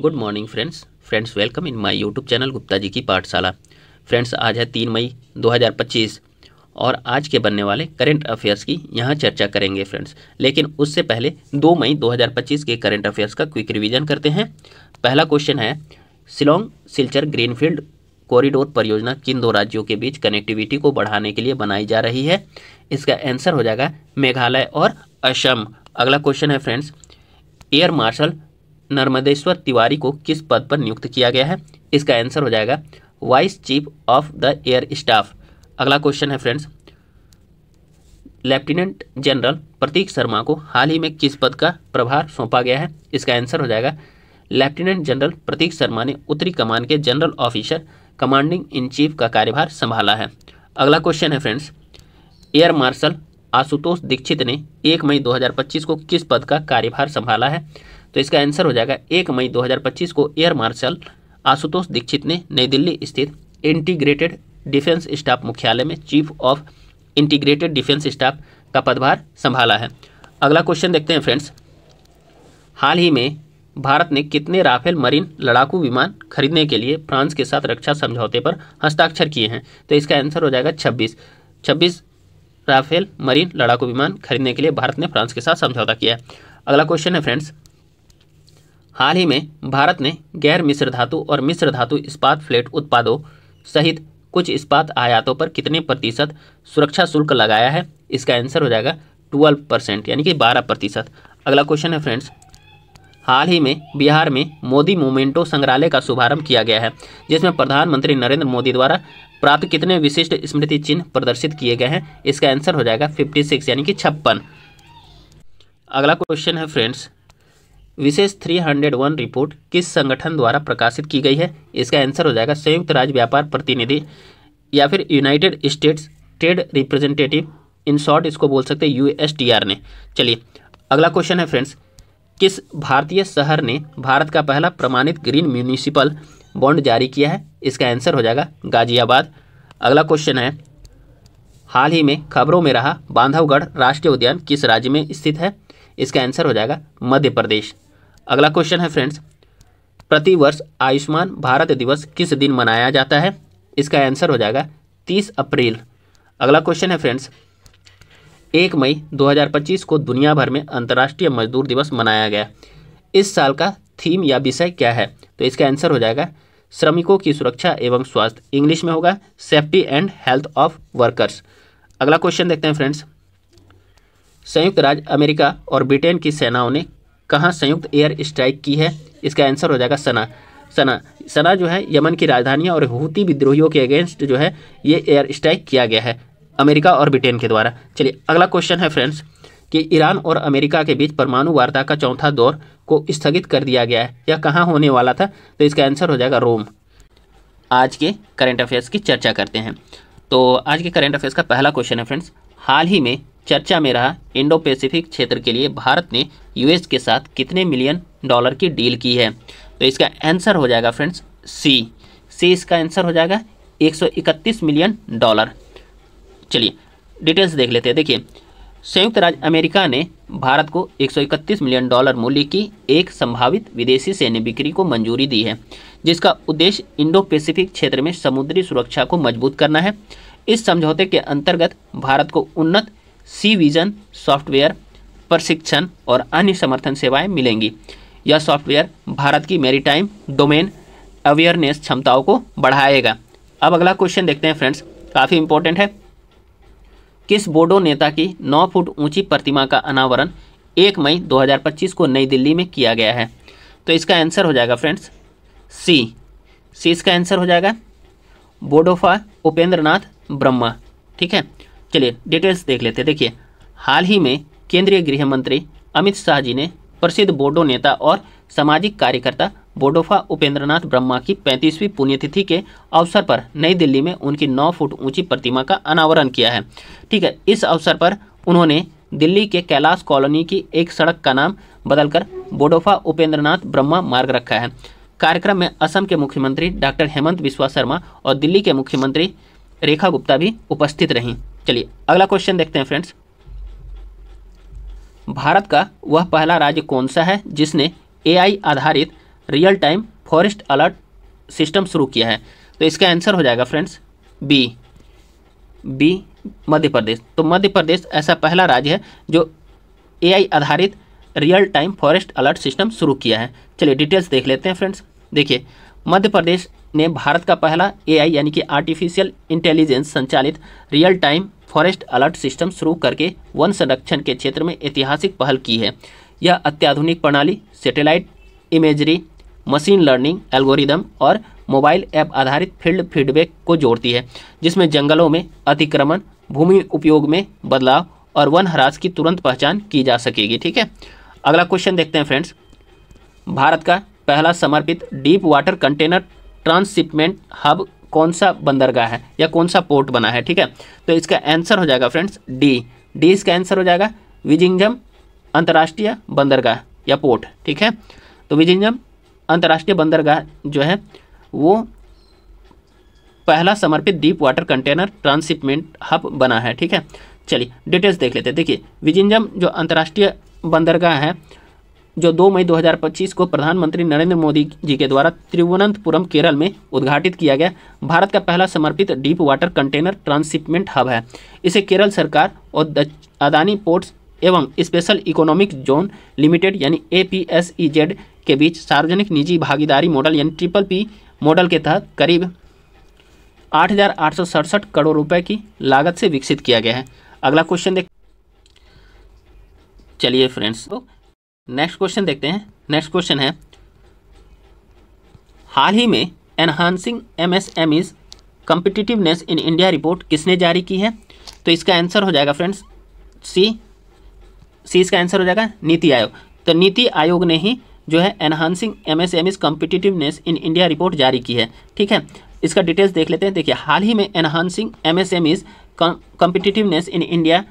Good morning friends welcome in my YouTube channel Gupta ji की पाठशाला। Friends आज है 3 मई 2025 और आज के बनने वाले करंट अफेयर्स की यहाँ चर्चा करेंगे फ्रेंड्स। लेकिन उससे पहले 2 मई 2025 के करंट अफेयर्स का क्विक रिवीजन करते हैं। पहला क्वेश्चन है, शिलोंग सिलचर ग्रीनफील्ड कॉरिडोर परियोजना किन दो राज्यों के बीच कनेक्टिविटी को बढ़ाने के लिए बनाई जा रही है? इसका आंसर हो जाएगा मेघालय और असम। अगला क्वेश्चन है friends, air martial Narmadeshwar Tiwari को किस पद पर नियुक्त किया गया है? इसका आंसर हो जाएगा vice chief of the air staff. अगला क्वेश्चन है फ्रेंड्स, लेफ्टिनेंट जनरल प्रतीक शर्मा को हाल ही में किस पद का प्रभार सौंपा गया है? इसका आंसर हो जाएगा लेफ्टिनेंट जनरल प्रतीक शर्मा ने उत्तरी कमान के general officer commanding in chief का कार्यभार संभाला है। अगला क्वेश्चन है friends, air marshal Ashutosh Dikshit ने 1 मई 2025 को किस पद का कार्यभार संभाला है? तो इसका आंसर हो जाएगा 1 मई 2025 को एयर मार्शल आशुतोष दीक्षित ने नई दिल्ली स्थित इंटीग्रेटेड डिफेंस स्टाफ मुख्यालय में chief of integrated defence staff का पदभार संभाला है। अगला क्वेश्चन देखते हैं फ्रेंड्स, हाल ही में भारत ने कितने राफेल मरीन लड़ाकू विमान खरीदने के लिए फ्रांस के साथ रक्षा समझौते पर हस्ताक्षर किए हैं? तो इसका आंसर हो जाएगा 26 राफेल मरीन लड़ाकू विमान खरीदने के लिए भारत ने फ्रांस के साथ समझौता किया है। अगला क्वेश्चन है फ्रेंड्स, हाल ही में भारत ने गैर मिश्र धातु और मिश्र धातु इस्पात फ्लेट उत्पादों सहित कुछ इस्पात आयातों पर कितने प्रतिशत सुरक्षा शुल्क लगाया है? इसका आंसर हो जाएगा 12% यानी कि 12%। अगला क्वेश्चन है फ्रेंड्स, हाल ही में बिहार में मोदी मोमेंटो संग्रहालय का शुभारंभ किया गया है, जिसमें प्रधानमंत्री नरेंद्र मोदी द्वारा प्राप्त कितने विशिष्ट स्मृति चिन्ह प्रदर्शित किए गए हैं? इसका आंसर हो जाएगा 56 यानी कि 56। अगला क्वेश्चन है फ्रेंड्स, विशेष 301 रिपोर्ट किस संगठन द्वारा प्रकाशित की गई है? इसका आंसर हो जाएगा संयुक्त राज्य व्यापार प्रतिनिधि या फिर United states trade representative, in short इसको बोल सकते हैं USTR ने। चलिए अगला क्वेश्चन है फ्रेंड्स, किस भारतीय शहर ने भारत का पहला प्रमाणित ग्रीन म्यूनिसिपल बॉन्ड जारी किया है? इसका आंसर हो जाएगा गाजियाबाद। अगला क्वेश्चन है, हाल ही में खबरों में रहा बांधवगढ़ राष्ट्रीय उद्यान किस राज्य में स्थित है? इसका आंसर हो जाएगा मध्य प्रदेश। अगला क्वेश्चन है फ्रेंड्स, प्रतिवर्ष आयुष्मान भारत दिवस किस दिन मनाया जाता है? इसका आंसर हो जाएगा 30 अप्रैल। अगला क्वेश्चन है फ्रेंड्स, 1 मई 2025 को दुनिया भर में अंतर्राष्ट्रीय मजदूर दिवस मनाया गया। इस साल का थीम या विषय क्या है? तो इसका आंसर हो जाएगा श्रमिकों की सुरक्षा एवं स्वास्थ्य, इंग्लिश में होगा safety and health of workers. अगला क्वेश्चन देखते हैं फ्रेंड्स, संयुक्त राज्य अमेरिका और ब्रिटेन की सेनाओं ने कहाँ संयुक्त एयर स्ट्राइक की है? इसका आंसर हो जाएगा सना जो है यमन की राजधानी है और हूती विद्रोहियों के अगेंस्ट जो है ये एयर स्ट्राइक किया गया है अमेरिका और ब्रिटेन के द्वारा। चलिए अगला क्वेश्चन है फ्रेंड्स, कि ईरान और अमेरिका के बीच परमाणु वार्ता का चौथा दौर को स्थगित कर दिया गया है, यह कहाँ होने वाला था? तो इसका आंसर हो जाएगा रोम। आज के करंट अफेयर्स की चर्चा करते हैं। तो आज के करंट अफेयर्स का पहला क्वेश्चन है फ्रेंड्स, हाल ही में चर्चा में रहा इंडो पैसिफिक क्षेत्र के लिए भारत ने US के साथ कितने मिलियन डॉलर की डील की है? तो इसका आंसर हो जाएगा फ्रेंड्स सी इसका आंसर हो जाएगा 131 मिलियन डॉलर। चलिए डिटेल्स देख लेते हैं। देखिए, संयुक्त राज्य अमेरिका ने भारत को 131 मिलियन डॉलर मूल्य की एक संभावित विदेशी सैन्य बिक्री को मंजूरी दी है, जिसका उद्देश्य इंडो पैसिफिक क्षेत्र में समुद्री सुरक्षा को मजबूत करना है। इस समझौते के अंतर्गत भारत को उन्नत सी विजन सॉफ्टवेयर, प्रशिक्षण और अन्य समर्थन सेवाएं मिलेंगी। यह सॉफ्टवेयर भारत की मैरीटाइम डोमेन अवेयरनेस क्षमताओं को बढ़ाएगा। अब अगला क्वेश्चन देखते हैं फ्रेंड्स, काफ़ी इंपॉर्टेंट है। किस बोडो नेता की 9 फुट ऊंची प्रतिमा का अनावरण 1 मई 2025 को नई दिल्ली में किया गया है? तो इसका आंसर हो जाएगा फ्रेंड्स सी इसका आंसर हो जाएगा बोडोफा उपेंद्रनाथ ब्रह्मा। ठीक है, चलिए डिटेल्स देख लेते हैं। देखिए, हाल ही में केंद्रीय गृह मंत्री अमित शाह जी ने प्रसिद्ध बोडो नेता और सामाजिक कार्यकर्ता बोडोफा उपेंद्रनाथ ब्रह्मा की 35वीं पुण्यतिथि के अवसर पर नई दिल्ली में उनकी 9 फुट ऊंची प्रतिमा का अनावरण किया है। ठीक है, इस अवसर पर उन्होंने दिल्ली के कैलाश कॉलोनी की एक सड़क का नाम बदलकर बोडोफा उपेंद्रनाथ ब्रह्मा मार्ग रखा है। कार्यक्रम में असम के मुख्यमंत्री डॉक्टर हेमंत बिस्वा शर्मा और दिल्ली के मुख्यमंत्री रेखा गुप्ता भी उपस्थित रहीं। चलिए अगला क्वेश्चन देखते हैं फ्रेंड्स, भारत का वह पहला राज्य कौन सा है जिसने AI आधारित real time forest alert system शुरू किया है? तो इसका आंसर हो जाएगा फ्रेंड्स बी मध्य प्रदेश। तो मध्य प्रदेश ऐसा पहला राज्य है जो एआई आधारित real time forest alert system शुरू किया है। चलिए डिटेल्स देख लेते हैं फ्रेंड्स। देखिए, मध्य प्रदेश ने भारत का पहला एआई यानी कि आर्टिफिशियल इंटेलिजेंस संचालित real time forest alert system शुरू करके वन संरक्षण के क्षेत्र में ऐतिहासिक पहल की है। यह अत्याधुनिक प्रणाली satellite imagery, machine learning algorithm और मोबाइल ऐप आधारित फील्ड फीडबैक को जोड़ती है, जिसमें जंगलों में अतिक्रमण, भूमि उपयोग में बदलाव और वन ह्रास की तुरंत पहचान की जा सकेगी। ठीक है, अगला क्वेश्चन देखते हैं फ्रेंड्स। भारत का पहला समर्पित deep water container transshipment hub कौन सा बंदरगाह है या कौन सा पोर्ट बना है? ठीक है, तो इसका आंसर हो जाएगा फ्रेंड्स डी इसका आंसर हो जाएगा विजिंगम अंतर्राष्ट्रीय बंदरगाह या पोर्ट। ठीक है, तो विजिंगम अंतर्राष्ट्रीय बंदरगाह जो है वो पहला समर्पित deep water container transshipment hub बना है। ठीक है, चलिए डिटेल्स देख लेते हैं। देखिए, विजिंगम जो अंतर्राष्ट्रीय बंदरगाह है जो 2 मई 2025 को प्रधानमंत्री नरेंद्र मोदी जी के द्वारा तिरुवनंतपुरम केरल में उद्घाटित किया गया भारत का पहला समर्पित deep water container transshipment hub है। इसे केरल सरकार और अदानी पोर्ट्स एवं स्पेशल इकोनॉमिक जोन लिमिटेड यानी APSEZ के बीच सार्वजनिक निजी भागीदारी मॉडल यानी PPP मॉडल के तहत करीब 8,867 करोड़ रुपए की लागत से विकसित किया गया है। अगला क्वेश्चन देख चलिए फ्रेंड्स, तो नेक्स्ट क्वेश्चन देखते हैं। नेक्स्ट क्वेश्चन है, हाल ही में enhancing MSMEs competitiveness in India report किसने जारी की है? तो इसका आंसर हो जाएगा फ्रेंड्स सी इसका आंसर हो जाएगा नीति आयोग। तो नीति आयोग ने ही जो है enhancing MSMEs competitiveness in India report जारी की है। ठीक है, इसका डिटेल्स देख लेते हैं। देखिए, हाल ही में enhancing MSMEs competitiveness in India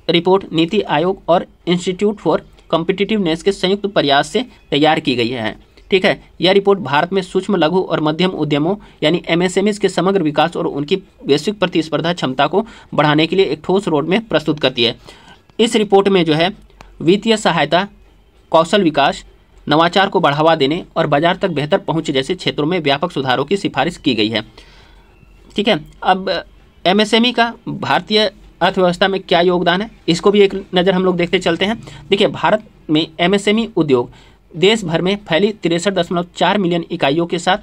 report NITI Aayog और इंस्टीट्यूट फॉर कॉम्पिटिटिवनेस के संयुक्त प्रयास से तैयार की गई है। ठीक है, यह रिपोर्ट भारत में सूक्ष्म लघु और मध्यम उद्यमों यानी MSMEs के समग्र विकास और उनकी वैश्विक प्रतिस्पर्धा क्षमता को बढ़ाने के लिए एक ठोस रोडमैप प्रस्तुत करती है। इस रिपोर्ट में जो है वित्तीय सहायता, कौशल विकास, नवाचार को बढ़ावा देने और बाजार तक बेहतर पहुंच जैसे क्षेत्रों में व्यापक सुधारों की सिफारिश की गई है। ठीक है, अब MSME का भारतीय अर्थव्यवस्था में क्या योगदान है, इसको भी एक नज़र हम लोग देखते चलते हैं। देखिए, भारत में MSME उद्योग देश भर में फैली 63.4 मिलियन इकाइयों के साथ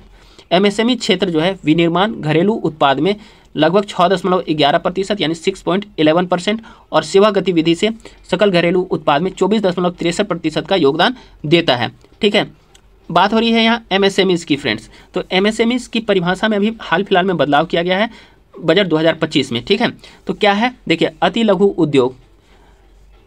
MSME क्षेत्र जो है विनिर्माण घरेलू उत्पाद में लगभग 6.11% यानी 6.11% और सेवा गतिविधि से सकल घरेलू उत्पाद में 24.63% का योगदान देता है। ठीक है, बात हो रही है यहाँ MSMEs की फ्रेंड्स। तो MSMEs की परिभाषा में अभी हाल फिलहाल में बदलाव किया गया है बजट 2025 में। ठीक है, तो क्या है, देखिए, अति लघु उद्योग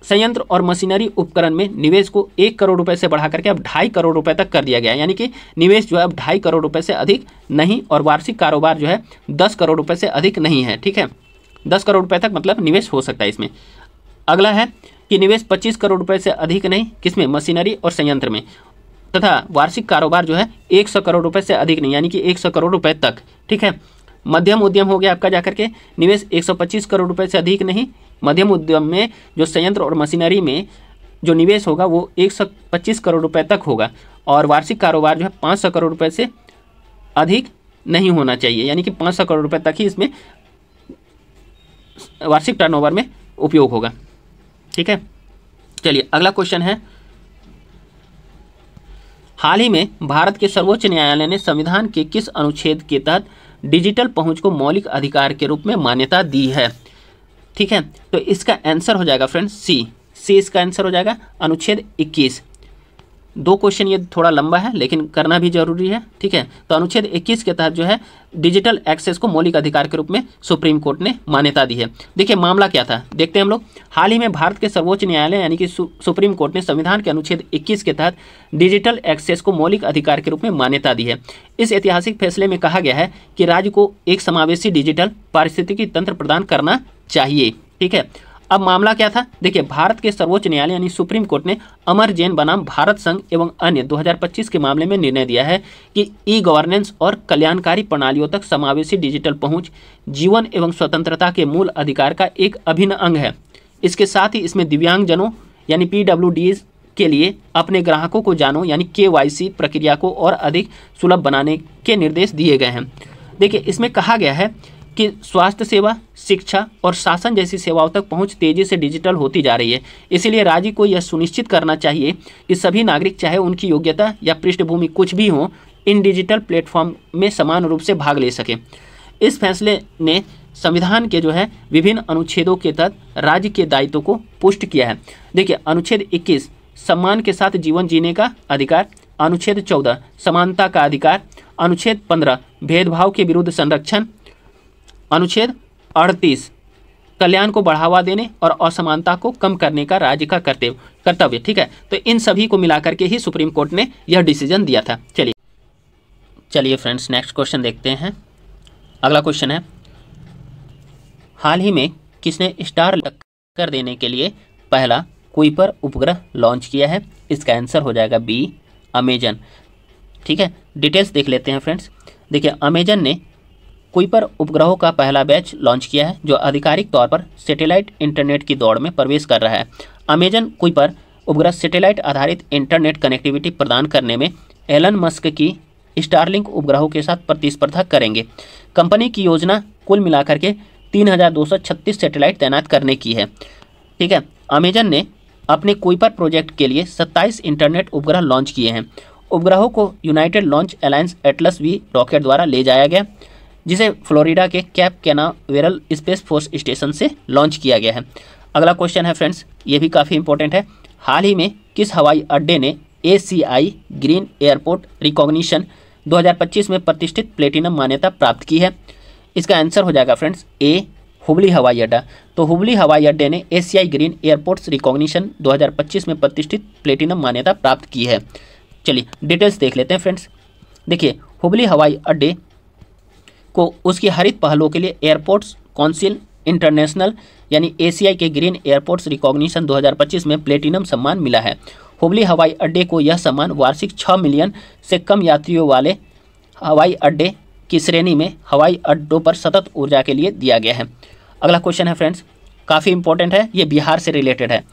संयंत्र और मशीनरी उपकरण में निवेश को 1 करोड़ रुपए से बढ़ा करके अब 2.5 करोड़ रुपए तक कर दिया गया है। यानी कि निवेश जो है अब 2.5 करोड़ रुपए से अधिक नहीं और वार्षिक कारोबार जो है 10 करोड़ रुपए से अधिक नहीं है। ठीक है, 10 करोड़ रुपए तक मतलब निवेश हो सकता है इसमें। अगला है कि निवेश 25 करोड़ रुपए से अधिक नहीं, किसमें, मशीनरी और संयंत्र में, तथा वार्षिक कारोबार जो है 100 करोड़ रुपए से अधिक नहीं यानी कि 100 करोड़ रुपए तक। ठीक है, मध्यम उद्यम हो गया आपका जाकर के निवेश 125 करोड़ रुपए से अधिक नहीं, मध्यम उद्यम में जो संयंत्र और मशीनरी में जो निवेश होगा वो 125 करोड़ रुपए तक होगा और वार्षिक कारोबार जो है 500 करोड़ रुपए से अधिक नहीं होना चाहिए, यानी कि 500 करोड़ रुपए तक ही इसमें वार्षिक टर्नओवर में उपयोग होगा। ठीक है, चलिए अगला क्वेश्चन है, हाल ही में भारत के सर्वोच्च न्यायालय ने संविधान के किस अनुच्छेद के तहत डिजिटल पहुंच को मौलिक अधिकार के रूप में मान्यता दी है? ठीक है, तो इसका आंसर हो जाएगा फ्रेंड्स सी इसका आंसर हो जाएगा अनुच्छेद 21। 2 क्वेश्चन ये थोड़ा लंबा है लेकिन करना भी जरूरी है। ठीक है, तो अनुच्छेद 21 के तहत जो है डिजिटल एक्सेस को मौलिक अधिकार के रूप में सुप्रीम कोर्ट ने मान्यता दी है। देखिए, मामला क्या था देखते हैं हम लोग। हाल ही में भारत के सर्वोच्च न्यायालय यानी कि सुप्रीम कोर्ट ने संविधान के अनुच्छेद 21 के तहत डिजिटल एक्सेस को मौलिक अधिकार के रूप में मान्यता दी है। इस ऐतिहासिक फैसले में कहा गया है कि राज्य को एक समावेशी डिजिटल पारिस्थितिकी तंत्र प्रदान करना चाहिए। ठीक है, अब मामला क्या था, देखिए, भारत के सर्वोच्च न्यायालय यानी सुप्रीम कोर्ट ने अमर जैन बनाम भारत संघ एवं अन्य 2025 के मामले में निर्णय दिया है कि ई गवर्नेंस और कल्याणकारी प्रणालियों तक समावेशी डिजिटल पहुंच जीवन एवं स्वतंत्रता के मूल अधिकार का एक अभिन्न अंग है। इसके साथ ही इसमें दिव्यांगजनों यानी PWDs के लिए अपने ग्राहकों को जानो यानी KYC प्रक्रिया को और अधिक सुलभ बनाने के निर्देश दिए गए हैं। देखिए, इसमें कहा गया है कि स्वास्थ्य सेवा, शिक्षा और शासन जैसी सेवाओं तक पहुंच तेजी से डिजिटल होती जा रही है। इसीलिए राज्य को यह सुनिश्चित करना चाहिए कि सभी नागरिक, चाहे उनकी योग्यता या पृष्ठभूमि कुछ भी हो, इन डिजिटल प्लेटफॉर्म में समान रूप से भाग ले सकें। इस फैसले ने संविधान के विभिन्न अनुच्छेदों के तहत राज्य के दायित्व को पुष्ट किया है। देखिए, अनुच्छेद 21 सम्मान के साथ जीवन जीने का अधिकार, अनुच्छेद 14 समानता का अधिकार, अनुच्छेद 15 भेदभाव के विरुद्ध संरक्षण, अनुच्छेद 38 कल्याण को बढ़ावा देने और असमानता को कम करने का राज्य का कर्तव्य। ठीक है, तो इन सभी को मिलाकर के ही सुप्रीम कोर्ट ने यह डिसीजन दिया था। चलिए फ्रेंड्स, नेक्स्ट क्वेश्चन देखते हैं। अगला क्वेश्चन है, हाल ही में किसने स्टार टक्कर देने के लिए पहला कुइपर उपग्रह लॉन्च किया है? इसका आंसर हो जाएगा बी, अमेजन। ठीक है, डिटेल्स देख लेते हैं फ्रेंड्स। देखिए, अमेजन ने कुइपर उपग्रहों का पहला बैच लॉन्च किया है जो आधिकारिक तौर पर सैटेलाइट इंटरनेट की दौड़ में प्रवेश कर रहा है। अमेजन कुइपर उपग्रह सैटेलाइट आधारित इंटरनेट कनेक्टिविटी प्रदान करने में एलन मस्क की स्टारलिंक उपग्रहों के साथ प्रतिस्पर्धा करेंगे। कंपनी की योजना कुल मिलाकर के 3236 सैटेलाइट तैनात करने की है। ठीक है, अमेजन ने अपने कुइपर प्रोजेक्ट के लिए 27 इंटरनेट उपग्रह लॉन्च किए हैं। उपग्रहों को United launch alliance Atlas V rocket द्वारा ले जाया गया, जिसे फ्लोरिडा के cap Canaveral space force station से लॉन्च किया गया है। अगला क्वेश्चन है फ्रेंड्स, ये भी काफ़ी इंपॉर्टेंट है। हाल ही में किस हवाई अड्डे ने ACI ग्रीन एयरपोर्ट रिकॉग्निशन 2025 में प्रतिष्ठित प्लेटिनम मान्यता प्राप्त की है? इसका आंसर हो जाएगा फ्रेंड्स ए, हुबली हवाई अड्डा। तो हुबली हवाई अड्डे ने ACI ग्रीन एयरपोर्ट्स रिकॉग्निशन 2025 में प्रतिष्ठित प्लेटिनम मान्यता प्राप्त की है। चलिए डिटेल्स देख लेते हैं फ्रेंड्स। देखिए, हुबली हवाई अड्डे को उसकी हरित पहलों के लिए एयरपोर्ट्स काउंसिल इंटरनेशनल यानी ACI के ग्रीन एयरपोर्ट्स रिकॉग्निशन 2025 में प्लेटिनम सम्मान मिला है। हुबली हवाई अड्डे को यह सम्मान वार्षिक 6 मिलियन से कम यात्रियों वाले हवाई अड्डे की श्रेणी में हवाई अड्डों पर सतत ऊर्जा के लिए दिया गया है। अगला क्वेश्चन है फ्रेंड्स, काफ़ी इंपॉर्टेंट है, ये बिहार से रिलेटेड है।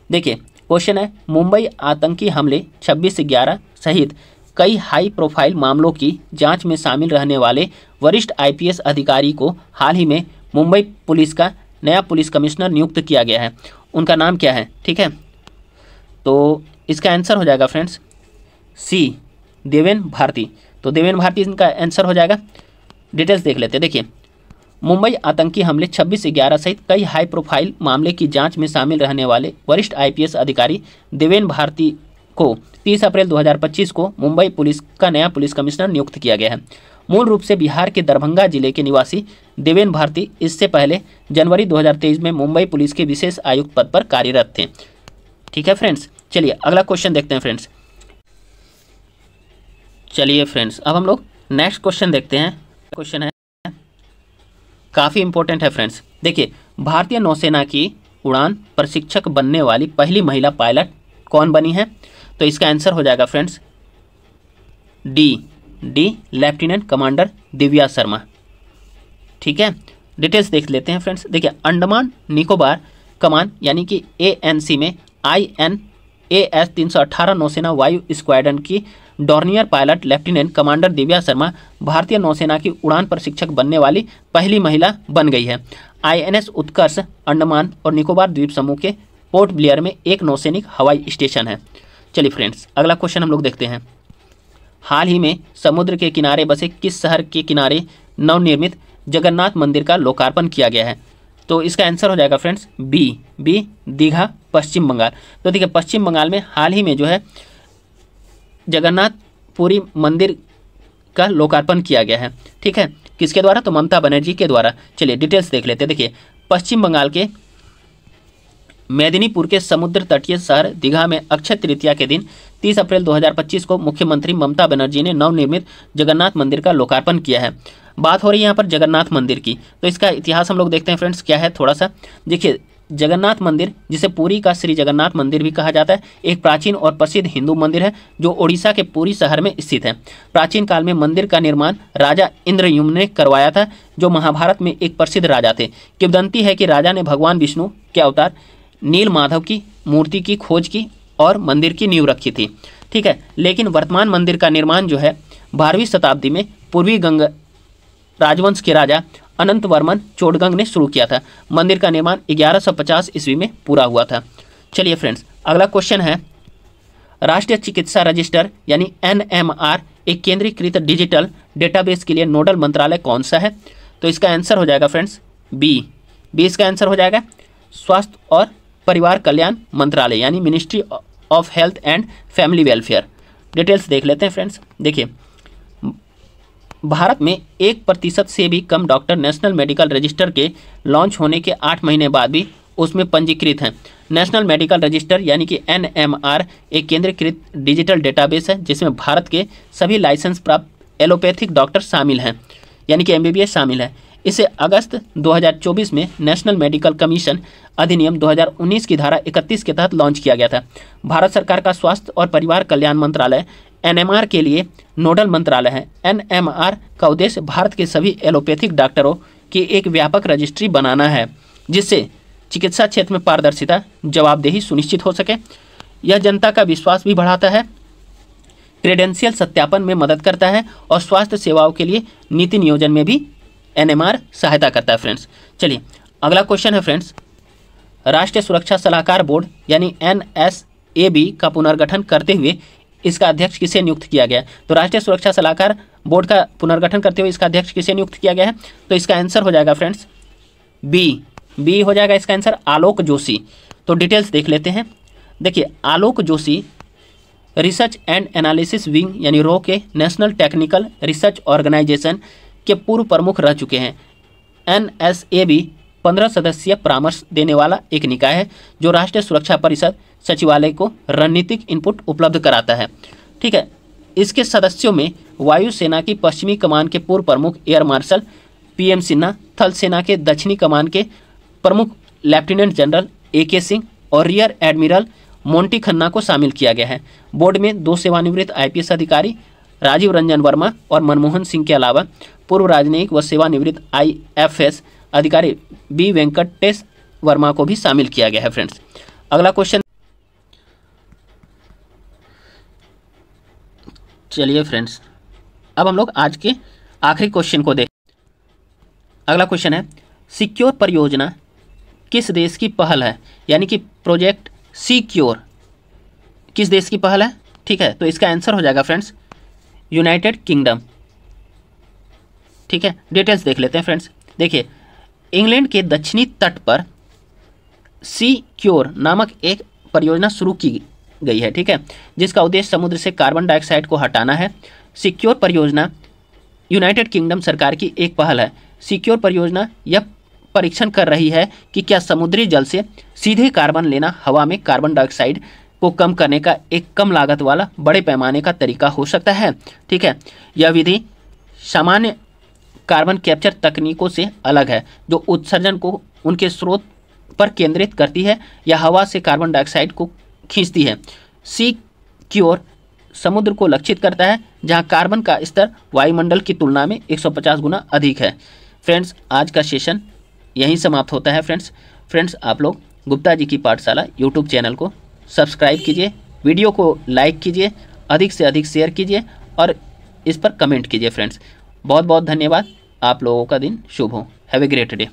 देखिए, क्वेश्चन है, मुंबई आतंकी हमले 26/11 सहित कई हाई प्रोफाइल मामलों की जांच में शामिल रहने वाले वरिष्ठ IPS अधिकारी को हाल ही में मुंबई पुलिस का नया पुलिस कमिश्नर नियुक्त किया गया है। उनका नाम क्या है? ठीक है, तो इसका आंसर हो जाएगा फ्रेंड्स सी, देवेन भारती। तो देवेन भारती इनका आंसर हो जाएगा। डिटेल्स देख लेते हैं। देखिए, मुंबई आतंकी हमले 26/11 सहित कई हाई प्रोफाइल मामले की जांच में शामिल रहने वाले वरिष्ठ IPS अधिकारी देवेन भारती को 30 अप्रैल 2025 को मुंबई पुलिस का नया पुलिस कमिश्नर नियुक्त किया गया है। मूल रूप से बिहार के दरभंगा जिले के निवासी देवेन भारती इससे पहले जनवरी 2023 में मुंबई पुलिस के विशेष आयुक्त पद पर कार्यरत थे। ठीक है फ्रेंड्स, चलिए अगला क्वेश्चन देखते हैं फ्रेंड्स। चलिए फ्रेंड्स, अब हम लोग नेक्स्ट क्वेश्चन देखते हैं। क्वेश्चन है, काफ़ी इंपॉर्टेंट है फ्रेंड्स। देखिए, भारतीय नौसेना की उड़ान प्रशिक्षक बनने वाली पहली महिला पायलट कौन बनी है? तो इसका आंसर हो जाएगा friends D, lieutenant commander Divya Sharma. ठीक है, डिटेल्स देख लेते हैं फ्रेंड्स। देखिए, अंडमान निकोबार कमान यानी कि ANC में INAS 318 नौसेना वायु स्क्वाड्रन की Dornier pilot lieutenant commander Divya Sharma भारतीय नौसेना की उड़ान प्रशिक्षक बनने वाली पहली महिला बन गई है। INS उत्कर्ष अंडमान और निकोबार द्वीप समूह के पोर्ट ब्लेयर में एक नौसैनिक हवाई स्टेशन है। चलिए फ्रेंड्स, अगला क्वेश्चन हम लोग देखते हैं। हाल ही में समुद्र के किनारे बसे किस शहर के किनारे नवनिर्मित जगन्नाथ मंदिर का लोकार्पण किया गया है? तो इसका आंसर हो जाएगा फ्रेंड्स बी, दीघा, पश्चिम बंगाल। तो देखिए, पश्चिम बंगाल में हाल ही में जो है जगन्नाथपुरी मंदिर का लोकार्पण किया गया है। ठीक है, किसके द्वारा? तो ममता बनर्जी के द्वारा। चलिए डिटेल्स देख लेते हैं। देखिए, पश्चिम बंगाल के मेदिनीपुर के समुद्र तटीय शहर दीघा में अक्षय तृतीया के दिन 30 अप्रैल 2025 को मुख्यमंत्री ममता बनर्जी ने नवनिर्मित जगन्नाथ मंदिर का लोकार्पण किया है। बात हो रही है यहाँ पर जगन्नाथ मंदिर की, तो इसका इतिहास हम लोग देखते हैं फ्रेंड्स क्या है थोड़ा सा। देखिए, जगन्नाथ मंदिर, जिसे पुरी का श्री जगन्नाथ मंदिर भी कहा जाता है, एक प्राचीन और प्रसिद्ध हिंदू मंदिर है जो ओडिशा के पुरी शहर में स्थित है। प्राचीन काल में मंदिर का निर्माण राजा इंद्रयुम्न ने करवाया था, जो महाभारत में एक प्रसिद्ध राजा थे। किंवदंती है कि राजा ने भगवान विष्णु के अवतार नील माधव की मूर्ति की खोज की और मंदिर की नींव रखी थी। ठीक है, लेकिन वर्तमान मंदिर का निर्माण जो है 12वीं शताब्दी में पूर्वी गंग राजवंश के राजा अनंत वर्मन चोडगंग ने शुरू किया था। मंदिर का निर्माण 1150 ईस्वी में पूरा हुआ था। चलिए फ्रेंड्स, अगला क्वेश्चन है, राष्ट्रीय चिकित्सा रजिस्टर यानी NMR एक केंद्रीकृत डिजिटल डेटाबेस के लिए नोडल मंत्रालय कौन सा है? तो इसका आंसर हो जाएगा फ्रेंड्स बी इसका आंसर हो जाएगा स्वास्थ्य और परिवार कल्याण मंत्रालय यानी ministry of health and family welfare. Details देख लेते हैं फ्रेंड्स। देखिए, भारत में 1% से भी कम डॉक्टर नेशनल मेडिकल रजिस्टर के लॉन्च होने के 8 महीने बाद भी उसमें पंजीकृत हैं। नेशनल मेडिकल रजिस्टर यानी कि NMR एक केंद्रीकृत डिजिटल डेटाबेस है जिसमें भारत के सभी लाइसेंस प्राप्त एलोपैथिक डॉक्टर शामिल हैं, यानी कि MBBS शामिल है। इसे अगस्त 2024 में नेशनल मेडिकल कमीशन अधिनियम 2019 की धारा 31 के तहत लॉन्च किया गया था। भारत सरकार का स्वास्थ्य और परिवार कल्याण मंत्रालय NMR के लिए नोडल मंत्रालय है। NMR का उद्देश्य भारत के सभी एलोपैथिक डॉक्टरों की एक व्यापक रजिस्ट्री बनाना है जिससे चिकित्सा क्षेत्र में पारदर्शिता, जवाबदेही सुनिश्चित हो सके। यह जनता का विश्वास भी बढ़ाता है, क्रेडेंशियल सत्यापन में मदद करता है और स्वास्थ्य सेवाओं के लिए नीति नियोजन में भी NMR सहायता करता है फ्रेंड्स। चलिए, अगला क्वेश्चन है फ्रेंड्स, राष्ट्रीय सुरक्षा सलाहकार बोर्ड यानी NSAB का पुनर्गठन करते हुए इसका अध्यक्ष किसे नियुक्त किया गया है? तो राष्ट्रीय सुरक्षा सलाहकार बोर्ड का पुनर्गठन करते हुए इसका अध्यक्ष किसे नियुक्त किया गया है? तो इसका आंसर हो जाएगा फ्रेंड्स बी हो जाएगा इसका आंसर आलोक जोशी। तो डिटेल्स देख लेते हैं। देखिए, Alok Joshi research and analysis wing यानी रो के नेशनल टेक्निकल रिसर्च ऑर्गेनाइजेशन के पूर्व प्रमुख रह चुके हैं। NSAB 15 सदस्यीय परामर्श देने वाला एक निकाय है जो राष्ट्रीय सुरक्षा परिषद सचिवालय को रणनीतिक इनपुट उपलब्ध कराता है। ठीक है, इसके सदस्यों में वायुसेना की पश्चिमी कमान के पूर्व प्रमुख एयर मार्शल PM सिन्हा, थल सेना के दक्षिणी कमान के प्रमुख लेफ्टिनेंट जनरल AK सिंह और रियर एडमिरल मोंटी खन्ना को शामिल किया गया है। बोर्ड में 2 सेवानिवृत्त IPS अधिकारी राजीव रंजन वर्मा और मनमोहन सिंह के अलावा पूर्व राजनयिक व सेवानिवृत्त IFS अधिकारी B वेंकटेश वर्मा को भी शामिल किया गया है फ्रेंड्स। अगला क्वेश्चन, चलिए फ्रेंड्स, अब हम लोग आज के आखिरी क्वेश्चन को देख। अगला क्वेश्चन है, सिक्योर परियोजना किस देश की पहल है? यानी कि प्रोजेक्ट सिक्योर किस देश की पहल है? ठीक है, तो इसका आंसर हो जाएगा फ्रेंड्स यूनाइटेड किंगडम। ठीक है, डिटेल्स देख लेते हैं फ्रेंड्स। देखिए, इंग्लैंड के दक्षिणी तट पर सिक्योर नामक एक परियोजना शुरू की गई है। ठीक है, जिसका उद्देश्य समुद्र से कार्बन डाइऑक्साइड को हटाना है। सिक्योर परियोजना यूनाइटेड किंगडम सरकार की एक पहल है। सिक्योर परियोजना यह परीक्षण कर रही है कि क्या समुद्री जल से सीधे कार्बन लेना हवा में कार्बन डाइऑक्साइड को कम करने का एक कम लागत वाला बड़े पैमाने का तरीका हो सकता है। ठीक है, यह विधि सामान्य कार्बन कैप्चर तकनीकों से अलग है जो उत्सर्जन को उनके स्रोत पर केंद्रित करती है या हवा से कार्बन डाइऑक्साइड को खींचती है। सिक्योर समुद्र को लक्षित करता है जहां कार्बन का स्तर वायुमंडल की तुलना में 150 गुना अधिक है। फ्रेंड्स, आज का सेशन यहीं समाप्त होता है फ्रेंड्स, आप लोग गुप्ता जी की पाठशाला यूट्यूब चैनल को सब्सक्राइब कीजिए, वीडियो को लाइक कीजिए, अधिक से अधिक शेयर कीजिए और इस पर कमेंट कीजिए फ्रेंड्स। बहुत बहुत धन्यवाद। आप लोगों का दिन शुभ हो। Have a great day.